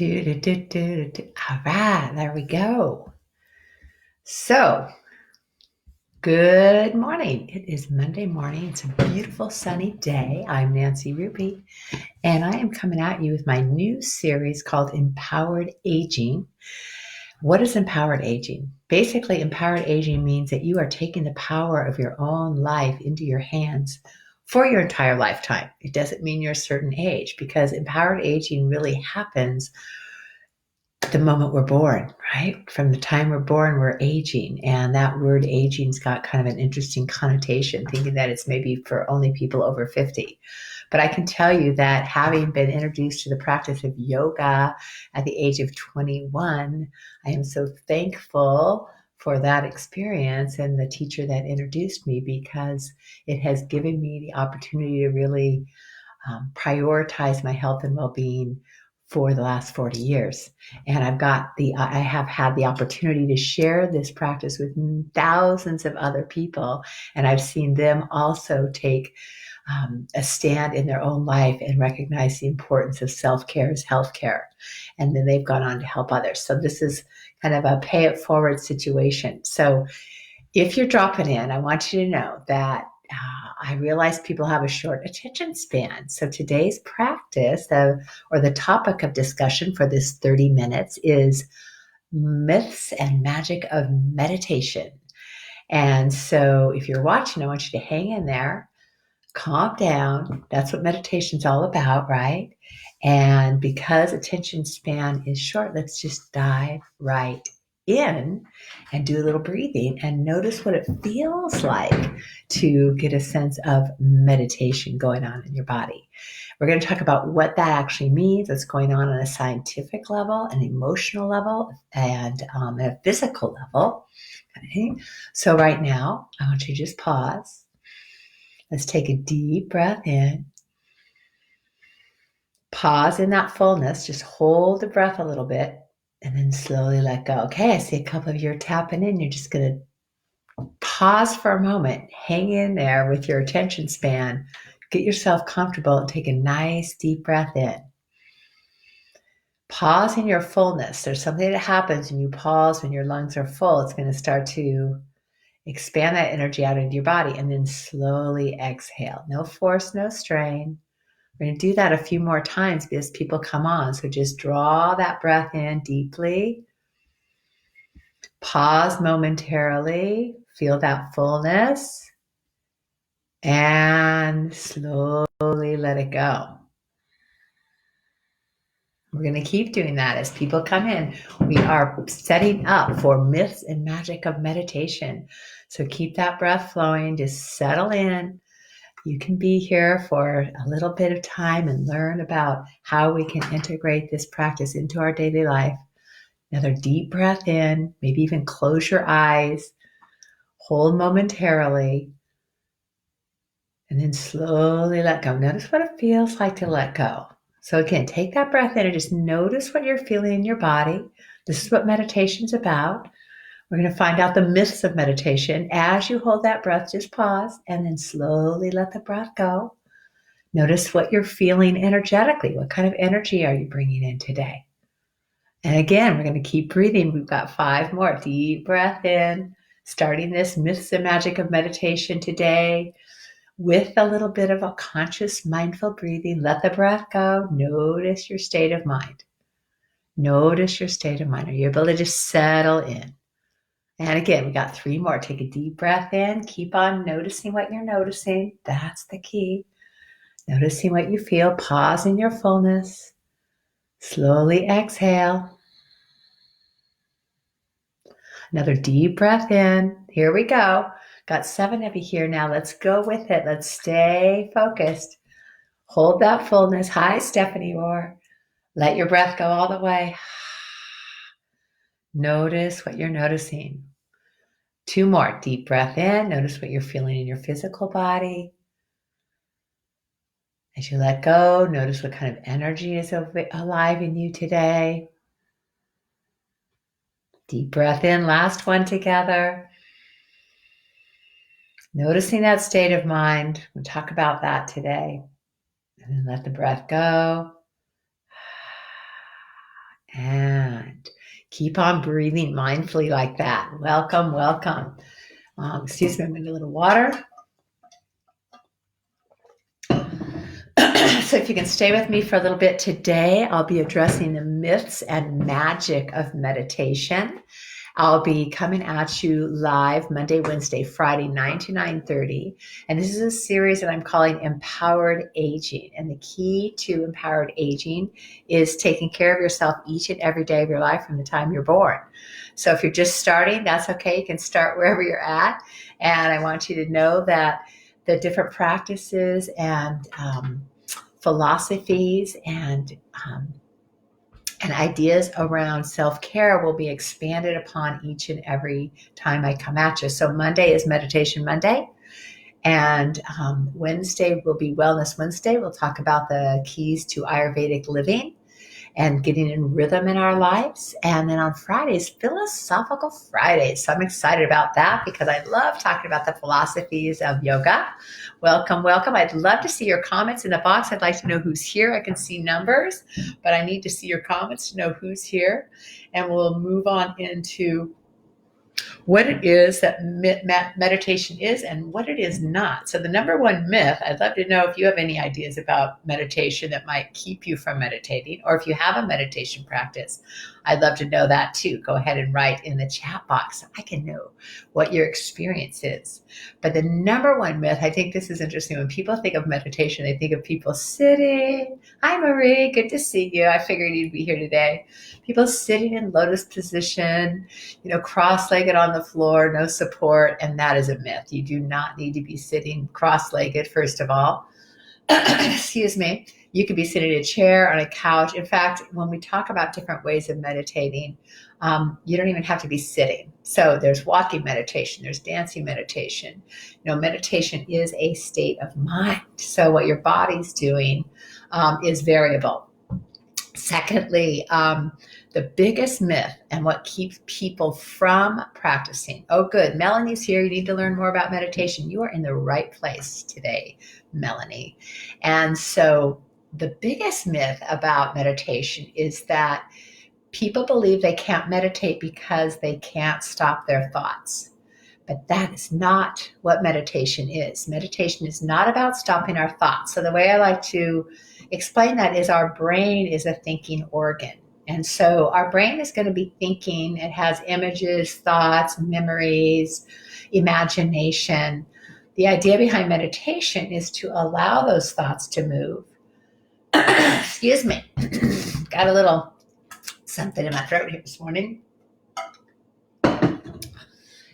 All right, there we go. So, good morning. It is Monday morning. It's a beautiful sunny day. I'm Nancy Ruby, and I am coming at you with my new series called Empowered Aging. What is empowered aging? Basically, empowered aging means that you are taking the power of your own life into your hands for your entire lifetime. It doesn't mean you're a certain age, because empowered aging really happens the moment we're born, right? From the time we're born, we're aging. And that word aging's got kind of an interesting connotation, thinking that it's maybe for only people over 50. But I can tell you that having been introduced to the practice of yoga at the age of 21, I am so thankful for that experience and the teacher that introduced me, because it has given me the opportunity to really prioritize my health and well-being for the last 40 years. And I have had the opportunity to share this practice with thousands of other people. And I've seen them also take a stand in their own life and recognize the importance of self-care as healthcare. And then they've gone on to help others. So this is kind of a pay it forward situation. So if you're dropping in, I want you to know that I realize people have a short attention span. So today's practice or the topic of discussion for this 30 minutes is myths and magic of meditation. And so if you're watching, I want you to hang in there, calm down. That's what meditation's all about, right? And because attention span is short, let's just dive right in and do a little breathing and notice what it feels like to get a sense of meditation going on in your body. We're going to talk about what that actually means, what's going on a scientific level, an emotional level, and a physical level. Okay? So right now, I want you to just pause. Let's take a deep breath in. Pause in that fullness. Just hold the breath a little bit and then slowly let go. Okay, I see a couple of you are tapping in. You're just going to pause for a moment. Hang in there with your attention span. Get yourself comfortable and take a nice deep breath in. Pause in your fullness. There's something that happens when you pause, when your lungs are full. It's going to start to expand that energy out into your body, and then slowly exhale. No force, no strain. We're going to do that a few more times as people come on. So just draw that breath in deeply. Pause momentarily. Feel that fullness. And slowly let it go. We're going to keep doing that as people come in. We are setting up for myths and magic of meditation. So keep that breath flowing. Just settle in. You can be here for a little bit of time and learn about how we can integrate this practice into our daily life. Another deep breath in, maybe even close your eyes, hold momentarily, and then slowly let go. Notice what it feels like to let go. So again, take that breath in and just notice what you're feeling in your body. This is what meditation's about. We're going to find out the myths of meditation. As you hold that breath, just pause and then slowly let the breath go. Notice what you're feeling energetically. What kind of energy are you bringing in today? And again, we're going to keep breathing. We've got 5 more. Deep breath in, starting this myths and magic of meditation today with a little bit of a conscious, mindful breathing. Let the breath go. Notice your state of mind. Notice your state of mind. Are you able to just settle in? And again, we got 3 more. Take a deep breath in. Keep on noticing what you're noticing. That's the key. Noticing what you feel. Pause in your fullness. Slowly exhale. Another deep breath in. Here we go. Got 7 of you here now. Let's go with it. Let's stay focused. Hold that fullness. Hi, Stephanie Orr. Let your breath go all the way. Notice what you're noticing. 2 more. Deep breath in. Notice what you're feeling in your physical body. As you let go, notice what kind of energy is alive in you today. Deep breath in. Last one together. Noticing that state of mind. We'll talk about that today. And then let the breath go. And keep on breathing mindfully like that. Welcome, welcome. Excuse me, I'm going to get a little water. So if you can stay with me for a little bit today, I'll be addressing the myths and magic of meditation. I'll be coming at you live Monday, Wednesday, Friday, 9 to 9:30. And this is a series that I'm calling Empowered Aging. And the key to empowered aging is taking care of yourself each and every day of your life from the time you're born. So if you're just starting, that's okay. You can start wherever you're at. And I want you to know that the different practices and philosophies and ideas around self-care will be expanded upon each and every time I come at you. So Monday is Meditation Monday, and Wednesday will be Wellness Wednesday. We'll talk about the keys to Ayurvedic living and getting in rhythm in our lives. And then on Fridays, Philosophical Fridays. So I'm excited about that because I love talking about the philosophies of yoga. Welcome, welcome. I'd love to see your comments in the box. I'd like to know who's here. I can see numbers, but I need to see your comments to know who's here. And we'll move on into what it is that meditation is and what it is not. So the number one myth, I'd love to know if you have any ideas about meditation that might keep you from meditating, or if you have a meditation practice, I'd love to know that too. Go ahead and write in the chat box so I can know what your experience is. But the number one myth, I think this is interesting. When people think of meditation, they think of people sitting. Hi, Marie. Good to see you. I figured you'd be here today. People sitting in lotus position, cross-legged on the floor, no support, and that is a myth. You do not need to be sitting cross-legged, first of all. Excuse me. You could be sitting in a chair, on a couch. In fact, when we talk about different ways of meditating, you don't even have to be sitting. So there's walking meditation, there's dancing meditation. Meditation is a state of mind. So what your body's doing is variable. Secondly, the biggest myth and what keeps people from practicing. Oh, good. Melanie's here. You need to learn more about meditation. You are in the right place today, Melanie. And so the biggest myth about meditation is that people believe they can't meditate because they can't stop their thoughts. But that is not what meditation is. Meditation is not about stopping our thoughts. So the way I like to explain that is our brain is a thinking organ. And so our brain is going to be thinking. It has images, thoughts, memories, imagination. The idea behind meditation is to allow those thoughts to move. Excuse me. Got a little something in my throat here this morning.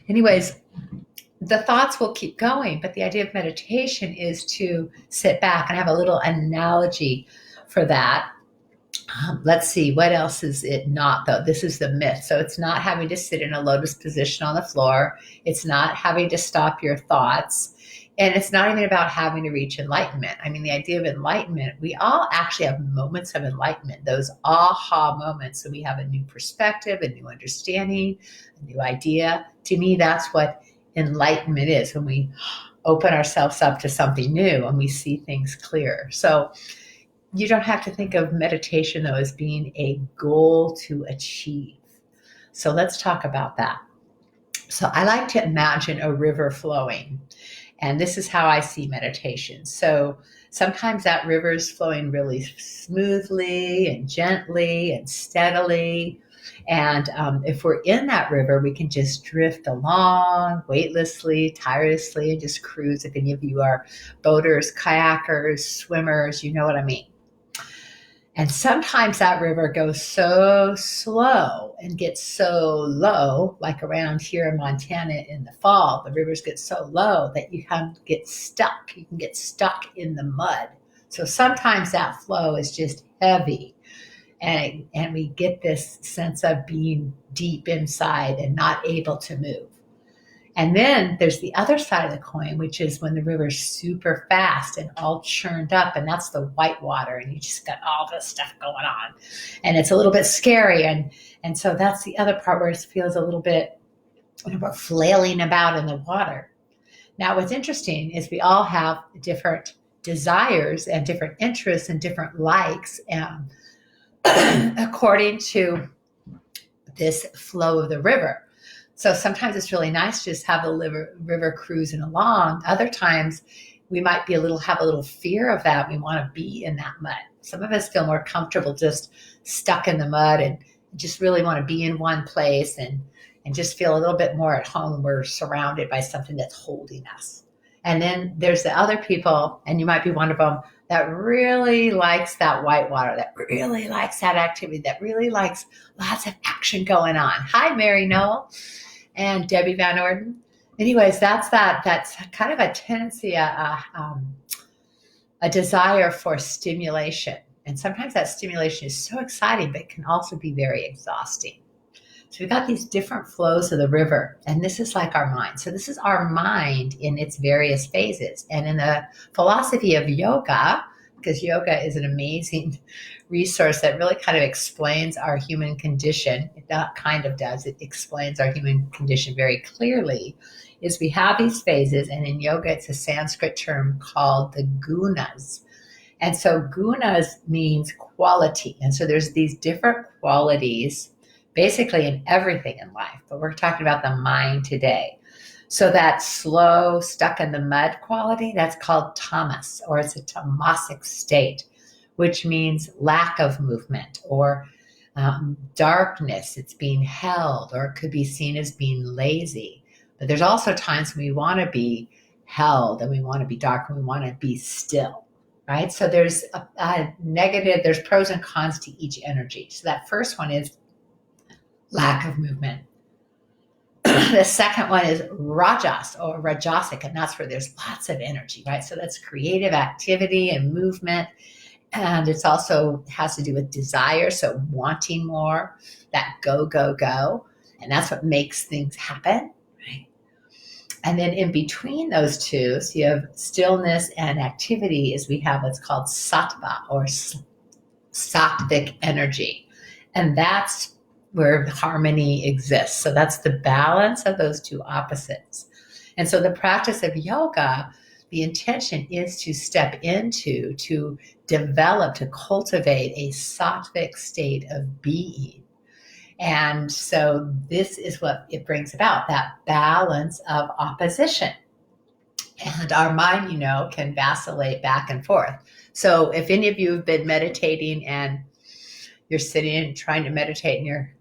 Anyways, the thoughts will keep going, but the idea of meditation is to sit back and have a little analogy for that. Let's see, what else is it not, though? This is the myth. So it's not having to sit in a lotus position on the floor. It's not having to stop your thoughts. And it's not even about having to reach enlightenment. I mean, the idea of enlightenment, we all actually have moments of enlightenment, those aha moments. So we have a new perspective, a new understanding, a new idea. To me, that's what enlightenment is, when we open ourselves up to something new and we see things clear. So you don't have to think of meditation, though, as being a goal to achieve. So let's talk about that. So I like to imagine a river flowing. And this is how I see meditation. So sometimes that river is flowing really smoothly and gently and steadily. And if we're in that river, we can just drift along weightlessly, tirelessly, and just cruise. If any of you are boaters, kayakers, swimmers, you know what I mean. And sometimes that river goes so slow and gets so low, like around here in Montana in the fall, the rivers get so low that you can get stuck. You can get stuck in the mud. So sometimes that flow is just heavy. And we get this sense of being deep inside and not able to move. And then there's the other side of the coin, which is when the river's super fast and all churned up, and that's the white water, and you just got all this stuff going on. And it's a little bit scary. And so that's the other part where it feels a little bit flailing about in the water. Now, what's interesting is we all have different desires and different interests and different likes. according to this flow of the river. So sometimes it's really nice to just have the river cruising along. Other times we might be have a little fear of that. We want to be in that mud. Some of us feel more comfortable just stuck in the mud and just really want to be in one place and just feel a little bit more at home. We're surrounded by something that's holding us. And then there's the other people, and you might be one of them, that really likes that white water, that really likes that activity, that really likes lots of action going on. Hi, Mary Noel and Debbie Van Orden. Anyways, that's kind of a tendency, a desire for stimulation. And sometimes that stimulation is so exciting, but it can also be very exhausting. So we've got these different flows of the river, and this is like our mind. So this is our mind in its various phases. And in the philosophy of yoga, because yoga is an amazing resource that really kind of explains our human condition, it not kind of does, it explains our human condition very clearly, is we have these phases, and in yoga it's a Sanskrit term called the gunas. And so gunas means quality. And so there's these different qualities basically in everything in life, but we're talking about the mind today. So that slow, stuck in the mud quality, that's called tamas, or it's a tamasic state, which means lack of movement or darkness. It's being held, or it could be seen as being lazy. But there's also times when we want to be held and we want to be dark and we want to be still, right? So there's a negative, there's pros and cons to each energy. So that first one is lack of movement. The second one is rajas or rajasic, and that's where there's lots of energy, right? So that's creative activity and movement. And it's also has to do with desire, so wanting more, that go, go, go. And that's what makes things happen, right? And then in between those two, so you have stillness and activity, is we have what's called sattva or sattvic energy. And that's where harmony exists. So that's the balance of those two opposites. And so the practice of yoga, the intention is to step into, to develop, to cultivate a sattvic state of being. And so this is what it brings about, that balance of opposition. And our mind, can vacillate back and forth. So if any of you have been meditating and you're sitting and trying to meditate and you're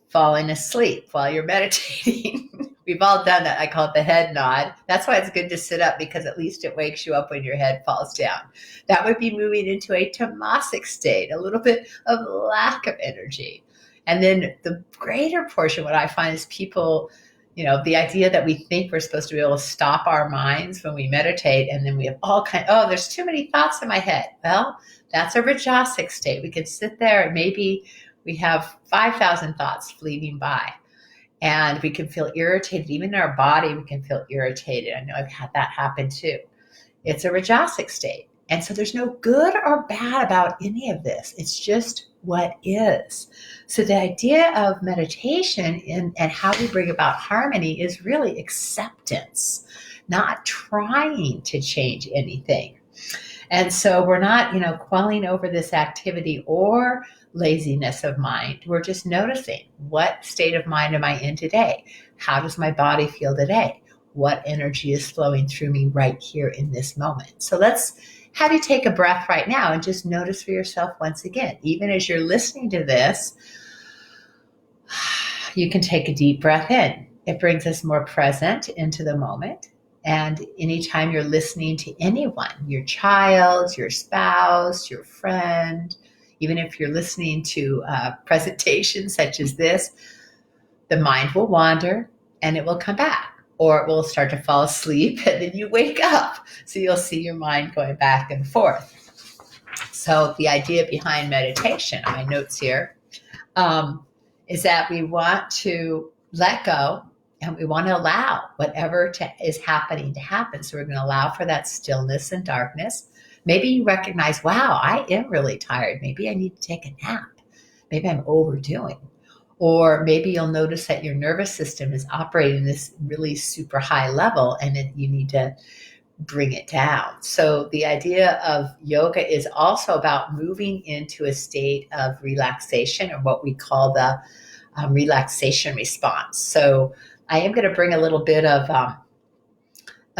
falling asleep while you're meditating. We've all done that. I call it the head nod. That's why it's good to sit up, because at least it wakes you up when your head falls down. That would be moving into a tamasic state, a little bit of lack of energy. And then the greater portion, what I find is people, the idea that we think we're supposed to be able to stop our minds when we meditate, and then we have there's too many thoughts in my head. Well, that's a rajasic state. We can sit there and maybe we have 5,000 thoughts fleeting by, and we can feel irritated. Even in our body, we can feel irritated. I know I've had that happen too. It's a rajasic state. And so there's no good or bad about any of this. It's just what is. So the idea of meditation and how we bring about harmony is really acceptance, not trying to change anything. And so we're not, quelling over this activity or laziness of mind. We're just noticing, what state of mind am I in today? How does my body feel today? What energy is flowing through me right here in this moment? So let's have you take a breath right now and just notice for yourself once again. Even as you're listening to this, you can take a deep breath in. It brings us more present into the moment. And anytime you're listening to anyone, your child, your spouse, your friend, even if you're listening to a presentation such as this, the mind will wander and it will come back, or it will start to fall asleep and then you wake up. So you'll see your mind going back and forth. So the idea behind meditation, my notes here, is that we want to let go and we want to allow whatever is happening to happen. So we're going to allow for that stillness and darkness. Maybe you recognize, wow, I am really tired. Maybe I need to take a nap. Maybe I'm overdoing. Or maybe you'll notice that your nervous system is operating this really super high level and you need to bring it down. So the idea of yoga is also about moving into a state of relaxation, or what we call the relaxation response. So I am going to bring a little bit of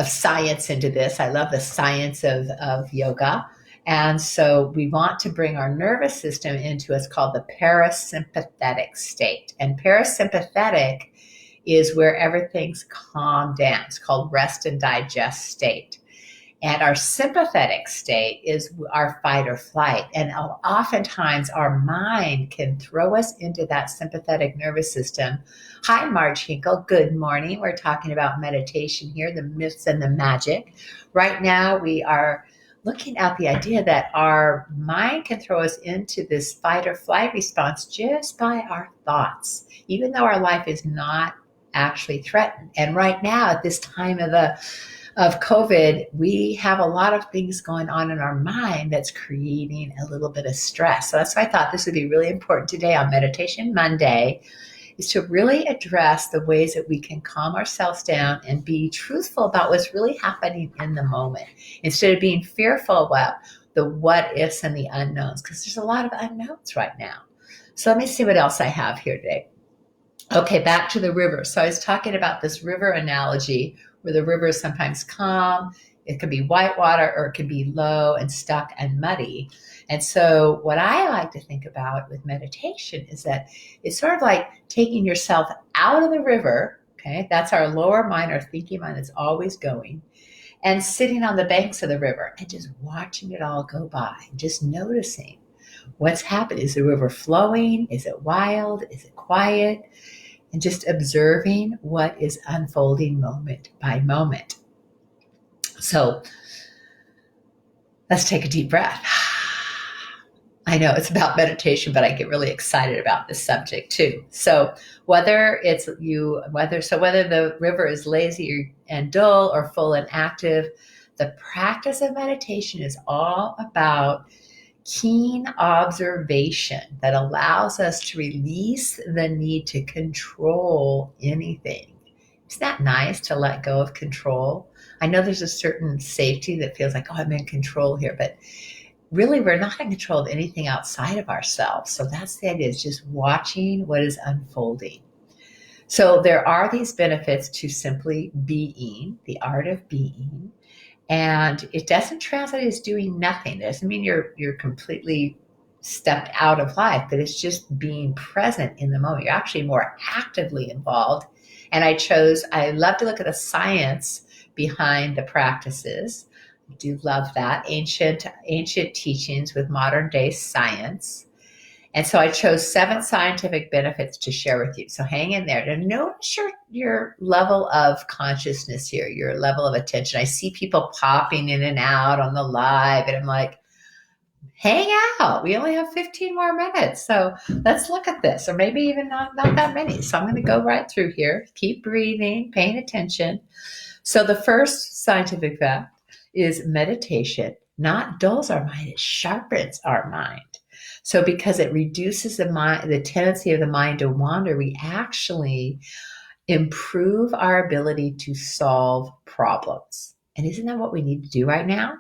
science into this. I love the science of yoga. And so we want to bring our nervous system into what's called the parasympathetic state. And parasympathetic is where everything's calmed down. It's called rest and digest state. And our sympathetic state is our fight or flight. And oftentimes our mind can throw us into that sympathetic nervous system. Hi, Marge Hinkle. Good morning. We're talking about meditation here, the myths and the magic. Right now, we are looking at the idea that our mind can throw us into this fight or flight response just by our thoughts, even though our life is not actually threatened. And right now, at this time of COVID, we have a lot of things going on in our mind that's creating a little bit of stress. So that's why I thought this would be really important today on Meditation Monday, is to really address the ways that we can calm ourselves down and be truthful about what's really happening in the moment, instead of being fearful about the what ifs and the unknowns, because there's a lot of unknowns right now. So let me see what else I have here today. Okay, back to the river. So I was talking about this river analogy, where the river is sometimes calm, it can be white water, or it can be low and stuck and muddy. And so what I like to think about with meditation is that it's sort of like taking yourself out of the river, okay? That's our lower mind, our thinking mind that's always going, and sitting on the banks of the river and just watching it all go by, just noticing what's happening. Is the river flowing? Is it wild? Is it quiet? And just observing what is unfolding moment by moment. So let's take a deep breath. I know it's about meditation, but I get really excited about this subject too. So whether the river is lazy and dull or full and active, the practice of meditation is all about keen observation that allows us to release the need to control anything. Isn't that nice, to let go of control? I know there's a certain safety that feels like, oh, I'm in control here, but really we're not in control of anything outside of ourselves. So that's the idea, is just watching what is unfolding. So there are these benefits to simply being, the art of being. And it doesn't translate as doing nothing. It doesn't mean you're completely stepped out of life, but it's just being present in the moment. You're actually more actively involved. And I love to look at the science behind the practices. I do love that. Ancient teachings with modern day science. And so I chose 7 scientific benefits to share with you. So hang in there. And notice your level of consciousness here, your level of attention. I see people popping in and out on the live, and I'm like, hang out. We only have 15 more minutes. So let's look at this, or maybe even not that many. So I'm going to go right through here. Keep breathing, paying attention. So the first scientific fact is meditation not dulls our mind, it sharpens our mind. So because it reduces the tendency of the mind to wander, we actually improve our ability to solve problems. And isn't that what we need to do right now?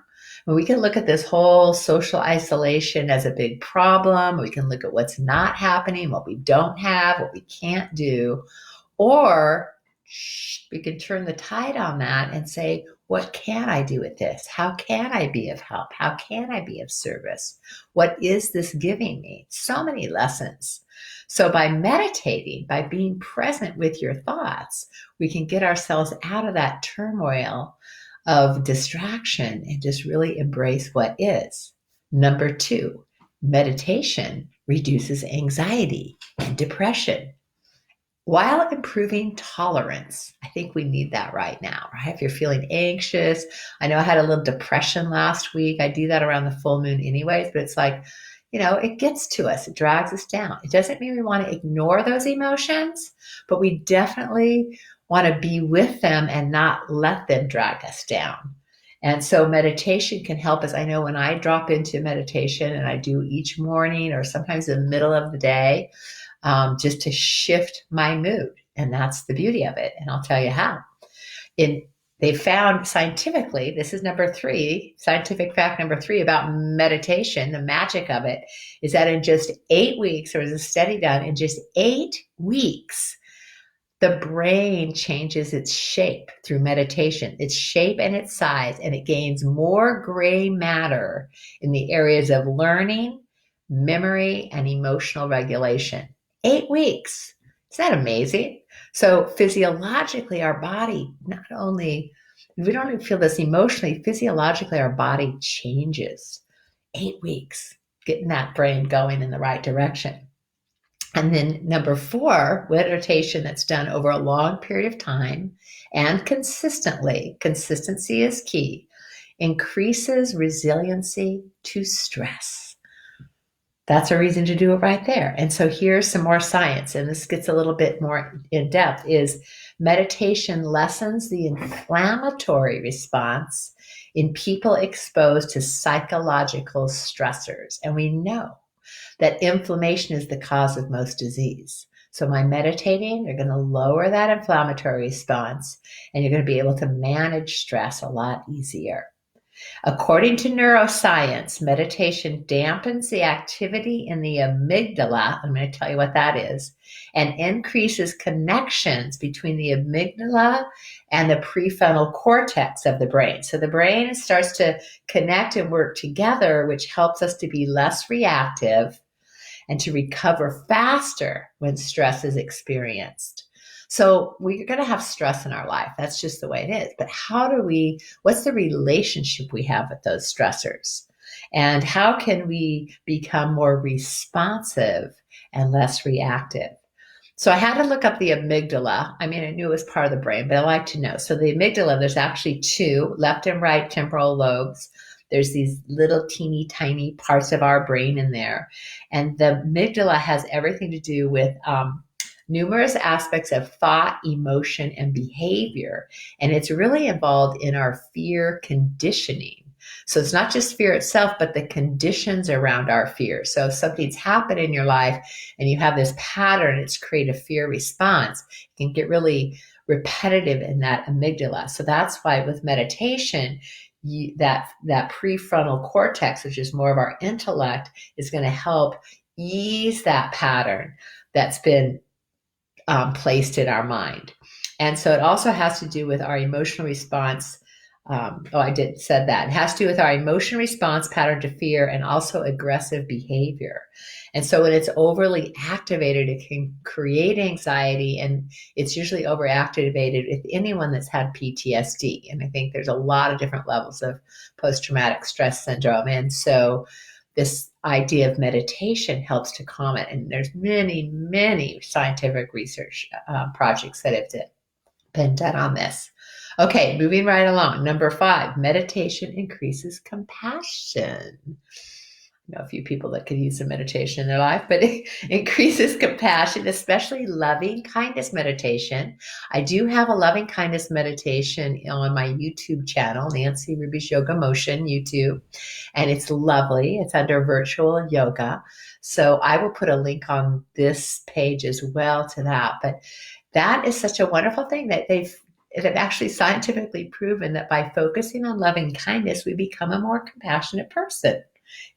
When we can look at this whole social isolation as a big problem, we can look at what's not happening, what we don't have, what we can't do, or we can turn the tide on that and say, what can I do with this? How can I be of help? How can I be of service? What is this giving me? So many lessons. So by meditating, by being present with your thoughts, we can get ourselves out of that turmoil of distraction and just really embrace what is. Number 2, meditation reduces anxiety and depression, while improving tolerance. I think we need that right now, right? If you're feeling anxious, I know I had a little depression last week. I do that around the full moon anyways, but it's like, it gets to us. It drags us down. It doesn't mean we want to ignore those emotions, but we definitely want to be with them and not let them drag us down. And so meditation can help us. I know when I drop into meditation, and I do each morning or sometimes in the middle of the day, just to shift my mood. And that's the beauty of it. And I'll tell you how. They found scientifically, this is number 3, scientific fact number 3 about meditation, the magic of it, is that in just 8 weeks, there was a study done, in just 8 weeks, the brain changes its shape through meditation, its shape and its size, and it gains more gray matter in the areas of learning, memory, and emotional regulation. 8 weeks. Isn't that amazing? So physiologically, our body, not only, we don't even feel this emotionally, physiologically, our body changes. 8 weeks, getting that brain going in the right direction. And then number 4, meditation that's done over a long period of time and consistently, consistency is key, increases resiliency to stress. That's a reason to do it right there. And so here's some more science, and this gets a little bit more in depth, is meditation lessens the inflammatory response in people exposed to psychological stressors. And we know that inflammation is the cause of most disease. So by meditating, you're going to lower that inflammatory response, and you're going to be able to manage stress a lot easier. According to neuroscience, meditation dampens the activity in the amygdala, I'm going to tell you what that is, and increases connections between the amygdala and the prefrontal cortex of the brain. So the brain starts to connect and work together, which helps us to be less reactive and to recover faster when stress is experienced. So we're going to have stress in our life. That's just the way it is. But what's the relationship we have with those stressors? And how can we become more responsive and less reactive? So I had to look up the amygdala. I mean, I knew it was part of the brain, but I like to know. So the amygdala, there's actually 2 left and right temporal lobes. There's these little teeny tiny parts of our brain in there. And the amygdala has everything to do with numerous aspects of thought, emotion, and behavior. And it's really involved in our fear conditioning. So it's not just fear itself, but the conditions around our fear. So if something's happened in your life and you have this pattern, it's create a fear response, it can get really repetitive in that amygdala. So that's why with meditation, that prefrontal cortex, which is more of our intellect, is going to help ease that pattern that's been placed in our mind. And so it also has to do with our emotional response. Said that. It has to do with our emotion response pattern to fear and also aggressive behavior. And so when it's overly activated, it can create anxiety, and it's usually overactivated with anyone that's had PTSD. And I think there's a lot of different levels of post-traumatic stress syndrome. And so this idea of meditation helps to calm it. And there's many, many scientific research projects that have been done on this. Okay, moving right along. Number 5, meditation increases compassion. I know a few people that could use some meditation in their life, but it increases compassion, especially loving kindness meditation. I do have a loving kindness meditation on my YouTube channel, Nancy Ruby's YogaMotion YouTube, and it's lovely. It's under virtual yoga. So I will put a link on this page as well to that. But that is such a wonderful thing that they've actually scientifically proven that by focusing on loving kindness, we become a more compassionate person.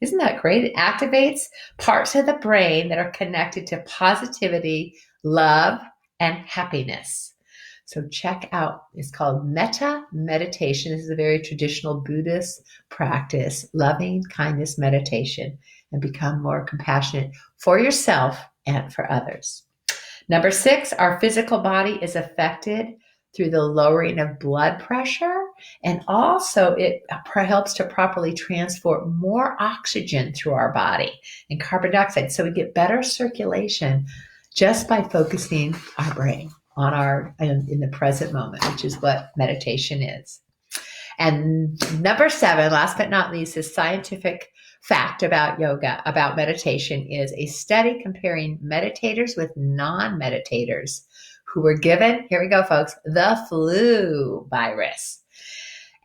Isn't that great? It activates parts of the brain that are connected to positivity, love, and happiness. So check out, it's called metta meditation. This is a very traditional Buddhist practice, loving kindness meditation, and become more compassionate for yourself and for others. Number 6, our physical body is affected through the lowering of blood pressure, and also it helps to properly transport more oxygen through our body and carbon dioxide. So we get better circulation just by focusing our brain on in the present moment, which is what meditation is. And number 7, last but not least, is scientific fact about yoga, about meditation, is a study comparing meditators with non-meditators who were given, here we go, folks, the flu virus.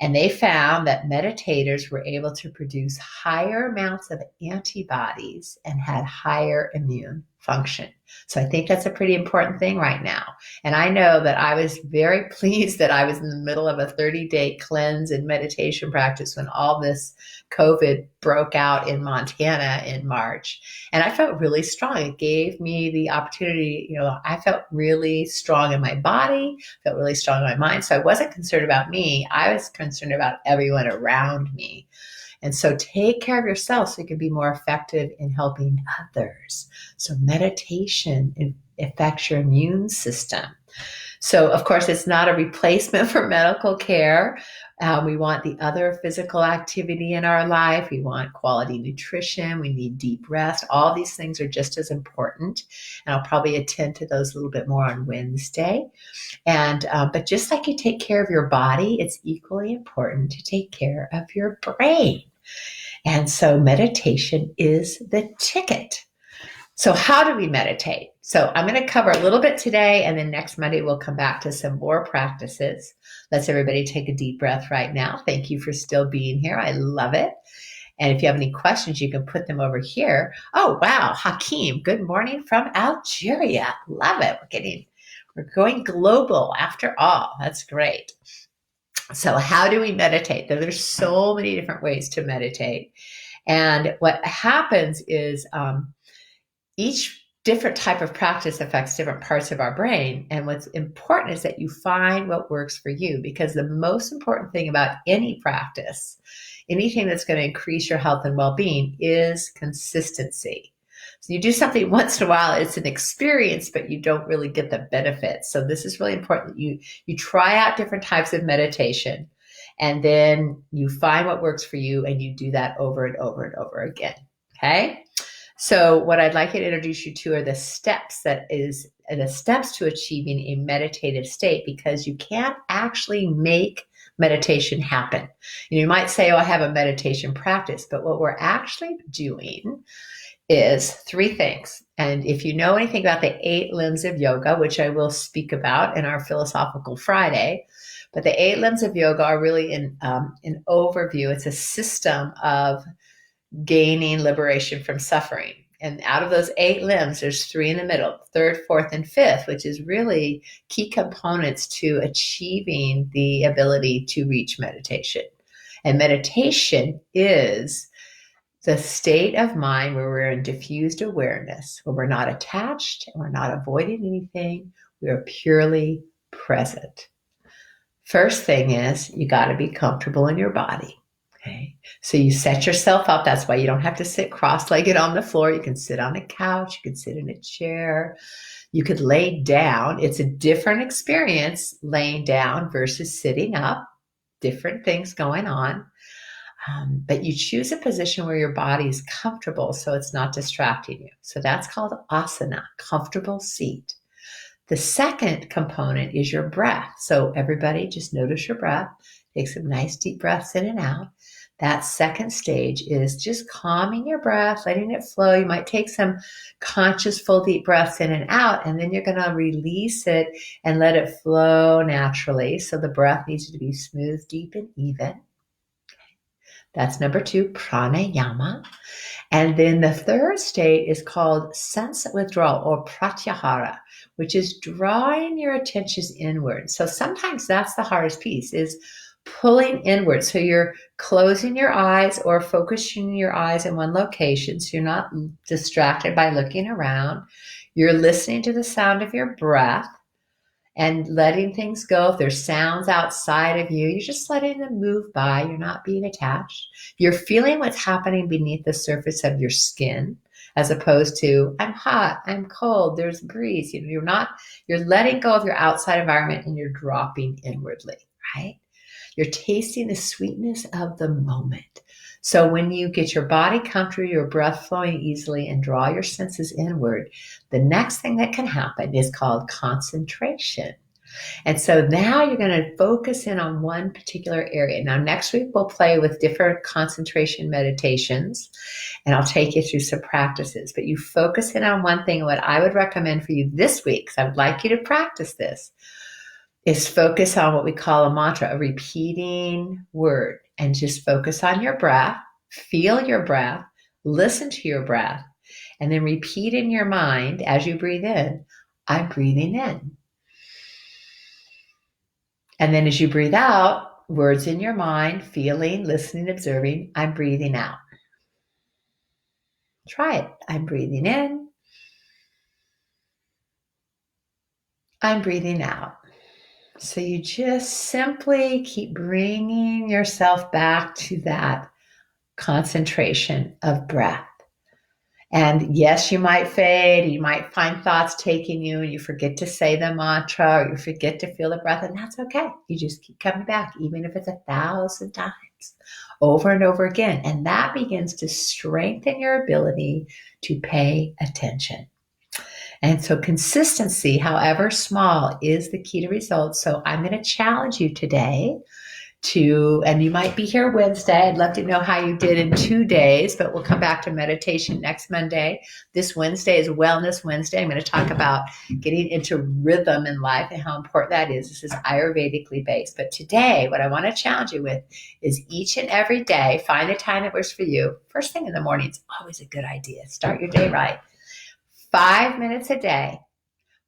And they found that meditators were able to produce higher amounts of antibodies and had higher immune function. So I think that's a pretty important thing right now. And I know that I was very pleased that I was in the middle of a 30-day cleanse and meditation practice when all this COVID broke out in Montana in March. And I felt really strong. It gave me the opportunity, I felt really strong in my body, felt really strong in my mind. So I wasn't concerned about me. I was concerned about everyone around me. And so take care of yourself so you can be more effective in helping others. So meditation affects your immune system. So, of course, it's not a replacement for medical care. We want the other physical activity in our life. We want quality nutrition. We need deep rest. All these things are just as important. And I'll probably attend to those a little bit more on Wednesday. But just like you take care of your body, it's equally important to take care of your brain. And so meditation is the ticket. So how do we meditate? So I'm going to cover a little bit today, and then next Monday we'll come back to some more practices. Let's everybody take a deep breath right now. Thank you for still being here. I love it. And if you have any questions, you can put them over here. Oh, wow. Hakeem, good morning from Algeria. Love it. We're going global after all. That's great. So how do we meditate? There's so many different ways to meditate. And what happens is each different type of practice affects different parts of our brain. And what's important is that you find what works for you, because the most important thing about any practice, anything that's going to increase your health and well-being, is consistency. So you do something once in a while, it's an experience, but you don't really get the benefits. So this is really important. You try out different types of meditation, and then you find what works for you, and you do that over and over and over again. Okay? So what I'd like to introduce you to are the steps to achieving a meditative state, because you can't actually make meditation happen. You might say, oh, I have a meditation practice, but what we're actually doing is three things. And if you know anything about the 8 limbs of yoga, which I will speak about in our Philosophical Friday, but the 8 limbs of yoga are really an overview. It's a system of gaining liberation from suffering. And out of those 8 limbs, there's 3 in the middle, 3rd, 4th, and 5th, which is really key components to achieving the ability to reach meditation. And meditation is the state of mind where we're in diffused awareness, where we're not attached and we're not avoiding anything. We are purely present. First thing is you got to be comfortable in your body. Okay. So you set yourself up. That's why you don't have to sit cross-legged on the floor. You can sit on a couch. You can sit in a chair. You could lay down. It's a different experience laying down versus sitting up. Different things going on. But you choose a position where your body is comfortable so it's not distracting you. So that's called asana, comfortable seat. The second component is your breath. So everybody just notice your breath. Take some nice deep breaths in and out. That second stage is just calming your breath, letting it flow. You might take some conscious full deep breaths in and out, and then you're going to release it and let it flow naturally. So the breath needs to be smooth, deep, and even. That's number 2, pranayama. And then the third state is called sense withdrawal, or pratyahara, which is drawing your attentions inward. So sometimes that's the hardest piece, is pulling inward. So you're closing your eyes or focusing your eyes in one location so you're not distracted by looking around. You're listening to the sound of your breath and letting things go. If there's sounds outside of you, you're just letting them move by. You're not being attached. You're feeling what's happening beneath the surface of your skin, as opposed to, I'm hot, I'm cold, there's a breeze. You're letting go of your outside environment and you're dropping inwardly, right? You're tasting the sweetness of the moment. So when you get your body comfortable, your breath flowing easily, and draw your senses inward, the next thing that can happen is called concentration. And so now you're going to focus in on one particular area. Now, next week, we'll play with different concentration meditations, and I'll take you through some practices. But you focus in on one thing. What I would recommend for you this week, because I would like you to practice this, is focus on what we call a mantra, a repeating word, and just focus on your breath, feel your breath, listen to your breath, And then repeat in your mind as you breathe in, I'm breathing in. And then as you breathe out, words in your mind, feeling, listening, observing, I'm breathing out. Try it. I'm breathing in. I'm breathing out. So you just simply keep bringing yourself back to that concentration of breath. And yes, you might fade, you might find thoughts taking you, and you forget to say the mantra, or you forget to feel the breath, and that's okay. You just keep coming back, even if it's 1,000 times, over and over again. And that begins to strengthen your ability to pay attention. And so consistency, however small, is the key to results. So I'm going to challenge you today and you might be here Wednesday. I'd love to know how you did in 2 days, but we'll come back to meditation next Monday. This Wednesday is Wellness Wednesday. I'm going to talk about getting into rhythm in life and how important that is. This is Ayurvedically based. But today, what I want to challenge you with is each and every day, find a time that works for you. First thing in the morning is always a good idea. Start your day right. 5 minutes a day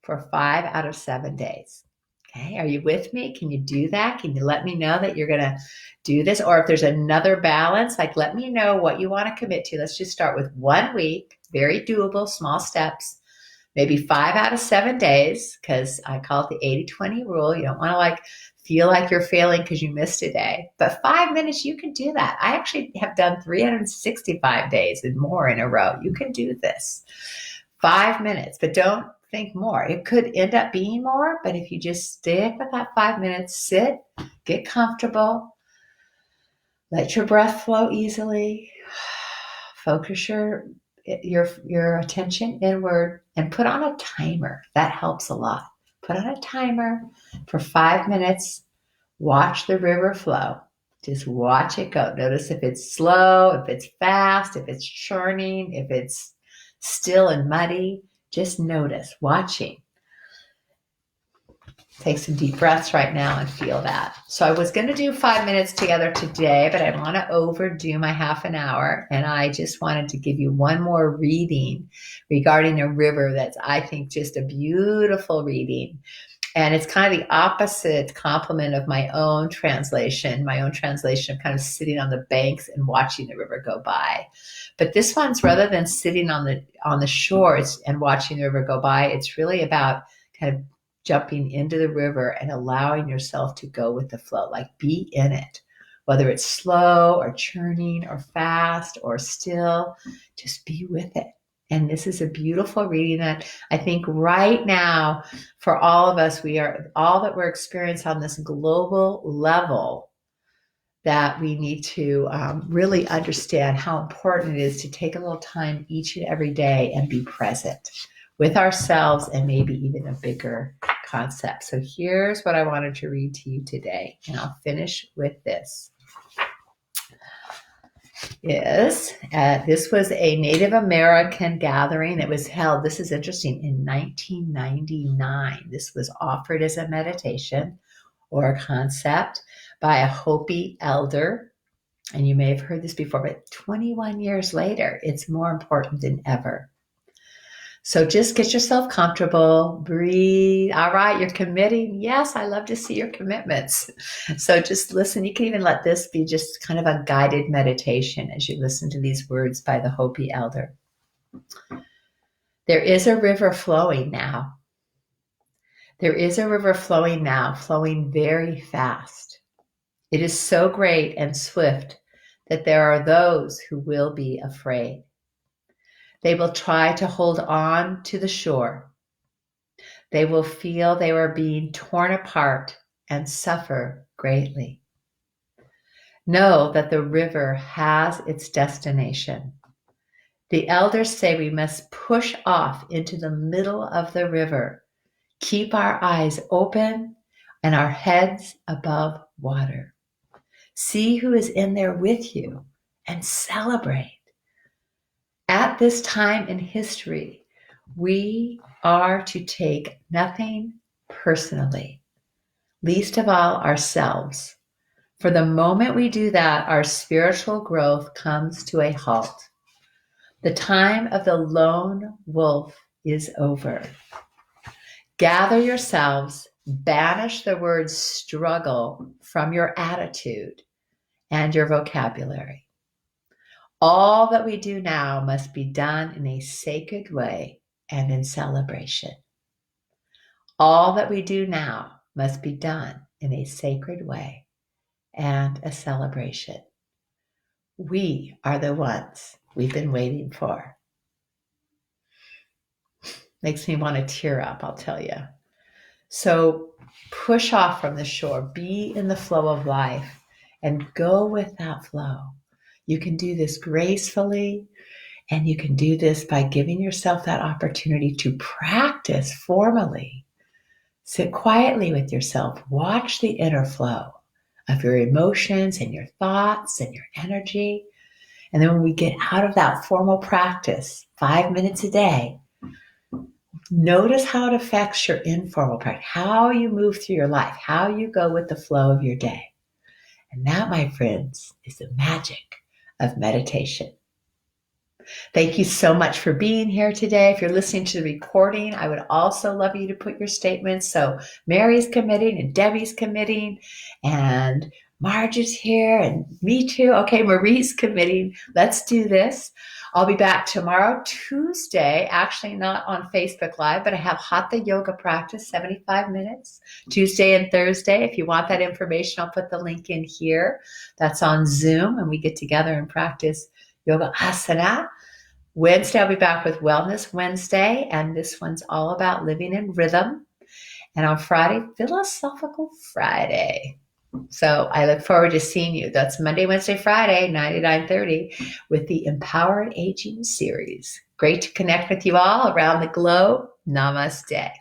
for 5 out of 7 days. Okay, are you with me? Can you do that? Can you let me know that you're going to do this? Or if there's another balance, like let me know what you want to commit to. Let's just start with 1 week, very doable, small steps, maybe 5 out of 7 days, because I call it the 80-20 rule. You don't want to feel like you're failing because you missed a day. But 5 minutes, you can do that. I actually have done 365 days and more in a row. You can do this. 5 minutes, but don't think more. It could end up being more, but if you just stick with that 5 minutes, sit, get comfortable, let your breath flow easily, focus your attention inward, and put on a timer. That helps a lot. Put on a timer for 5 minutes. Watch the river flow. Just watch it go. Notice if it's slow, if it's fast, if it's churning, if it's still and muddy. Just notice, watching. Take some deep breaths right now and feel that. So I was going to do 5 minutes together today, but I want to overdo my half an hour. And I just wanted to give you one more reading regarding a river that's, I think, just a beautiful reading. And it's kind of the opposite complement of my own translation. My own translation of kind of sitting on the banks and watching the river go by. But this one's, rather than sitting on the shore and watching the river go by, it's really about kind of jumping into the river and allowing yourself to go with the flow, like be in it. Whether it's slow or churning or fast or still, just be with it. And this is a beautiful reading that I think right now for all of us, all that we're experiencing on this global level, that we need to really understand how important it is to take a little time each and every day and be present with ourselves and maybe even a bigger concept. So here's what I wanted to read to you today, and I'll finish with this. This was a Native American gathering that was held, this is interesting, in 1999. This was offered as a meditation or a concept by a Hopi elder. And you may have heard this before, but 21 years later, it's more important than ever. So just get yourself comfortable, breathe. All right, you're committing. Yes, I love to see your commitments. So just listen. You can even let this be just kind of a guided meditation as you listen to these words by the Hopi elder. There is a river flowing now. There is a river flowing now, flowing very fast. It is so great and swift that there are those who will be afraid. They will try to hold on to the shore. They will feel they are being torn apart and suffer greatly. Know that the river has its destination. The elders say we must push off into the middle of the river, keep our eyes open and our heads above water. See who is in there with you and celebrate. At this time in history, we are to take nothing personally, least of all ourselves. For the moment we do that, our spiritual growth comes to a halt. The time of the lone wolf is over. Gather yourselves, banish the word struggle from your attitude and your vocabulary. All that we do now must be done in a sacred way and in celebration. All that we do now must be done in a sacred way and a celebration. We are the ones we've been waiting for. Makes me want to tear up, I'll tell you. So push off from the shore, be in the flow of life, and go with that flow. You can do this gracefully, and you can do this by giving yourself that opportunity to practice formally. Sit quietly with yourself. Watch the inner flow of your emotions and your thoughts and your energy. And then when we get out of that formal practice, 5 minutes a day, notice how it affects your informal practice, how you move through your life, how you go with the flow of your day. And that, my friends, is the magic of meditation. Thank you so much for being here today. If you're listening to the recording, I would also love you to put your statements. So Mary's committing and Debbie's committing and Marge is here and me too. Okay, Marie's committing. Let's do this. I'll be back tomorrow, Tuesday, actually not on Facebook Live, but I have Hatha Yoga practice, 75 minutes, Tuesday and Thursday. If you want that information, I'll put the link in here. That's on Zoom, and we get together and practice Yoga Asana. Wednesday, I'll be back with Wellness Wednesday, and this one's all about living in rhythm. And on Friday, Philosophical Friday. So I look forward to seeing you. That's Monday, Wednesday, Friday, 9 to 9:30 with the Empowered Aging series. Great to connect with you all around the globe. Namaste.